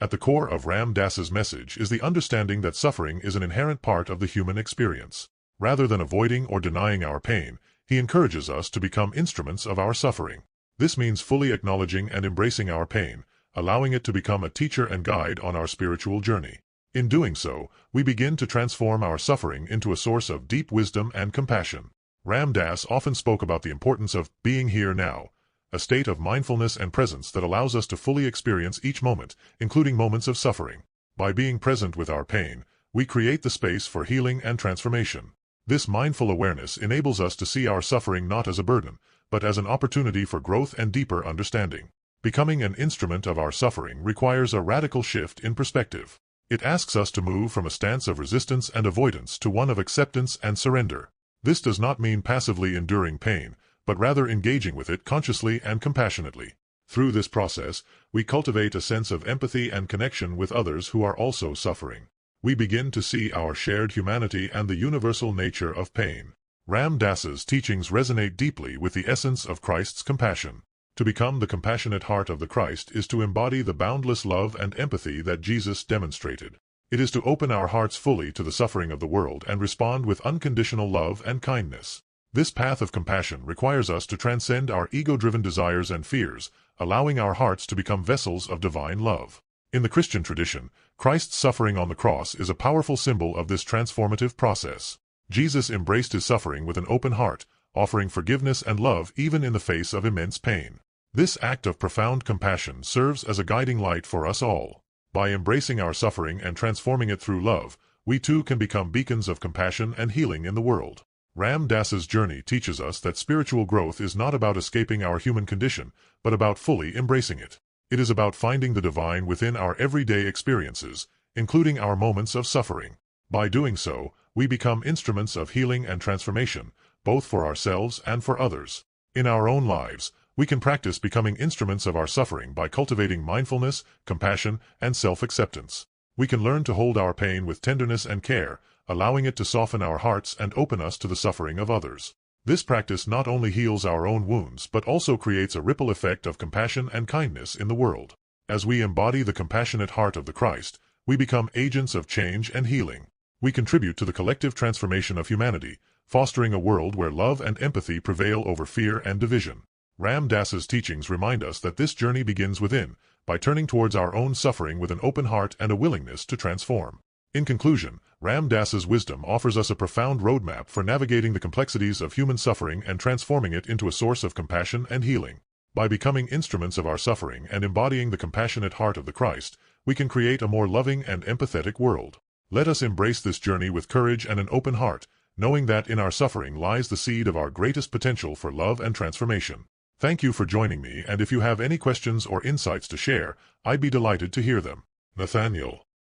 At the core of Ram Dass's message is the understanding that suffering is an inherent part of the human experience. Rather than avoiding or denying our pain, he encourages us to become instruments of our suffering. This means fully acknowledging and embracing our pain, allowing it to become a teacher and guide on our spiritual journey. In doing so, we begin to transform our suffering into a source of deep wisdom and compassion. Ram Dass often spoke about the importance of being here now, a state of mindfulness and presence that allows us to fully experience each moment, including moments of suffering. By being present with our pain, we create the space for healing and transformation. This mindful awareness enables us to see our suffering not as a burden, but as an opportunity for growth and deeper understanding. Becoming an instrument of our suffering requires a radical shift in perspective. It asks us to move from a stance of resistance and avoidance to one of acceptance and surrender. This does not mean passively enduring pain, but rather engaging with it consciously and compassionately. Through this process, we cultivate a sense of empathy and connection with others who are also suffering. We begin to see our shared humanity and the universal nature of pain. Ram Dass's teachings resonate deeply with the essence of Christ's compassion. To become the compassionate heart of the Christ is to embody the boundless love and empathy that Jesus demonstrated. It is to open our hearts fully to the suffering of the world and respond with unconditional love and kindness. This path of compassion requires us to transcend our ego-driven desires and fears, allowing our hearts to become vessels of divine love. In the Christian tradition, Christ's suffering on the cross is a powerful symbol of this transformative process. Jesus embraced his suffering with an open heart, offering forgiveness and love even in the face of immense pain. This act of profound compassion serves as a guiding light for us all. By embracing our suffering and transforming it through love, we too can become beacons of compassion and healing in the world. Ram Dass's journey teaches us that spiritual growth is not about escaping our human condition, but about fully embracing it. It is about finding the divine within our everyday experiences, including our moments of suffering. By doing so, we become instruments of healing and transformation, both for ourselves and for others. In our own lives, we can practice becoming instruments of our suffering by cultivating mindfulness, compassion, and self-acceptance. We can learn to hold our pain with tenderness and care, allowing it to soften our hearts and open us to the suffering of others. This practice not only heals our own wounds but also creates a ripple effect of compassion and kindness in the world. As we embody the compassionate heart of the Christ, we become agents of change and healing. We contribute to the collective transformation of humanity, fostering a world where love and empathy prevail over fear and division. Ram Dass's teachings remind us that this journey begins within, by turning towards our own suffering with an open heart and a willingness to transform. In conclusion, Ram Dass's wisdom offers us a profound roadmap for navigating the complexities of human suffering and transforming it into a source of compassion and healing. By becoming instruments of our suffering and embodying the compassionate heart of the Christ, we can create a more loving and empathetic world. Let us embrace this journey with courage and an open heart, knowing that in our suffering lies the seed of our greatest potential for love and transformation. Thank you for joining me, and if you have any questions or insights to share, I'd be delighted to hear them. Nathaniel.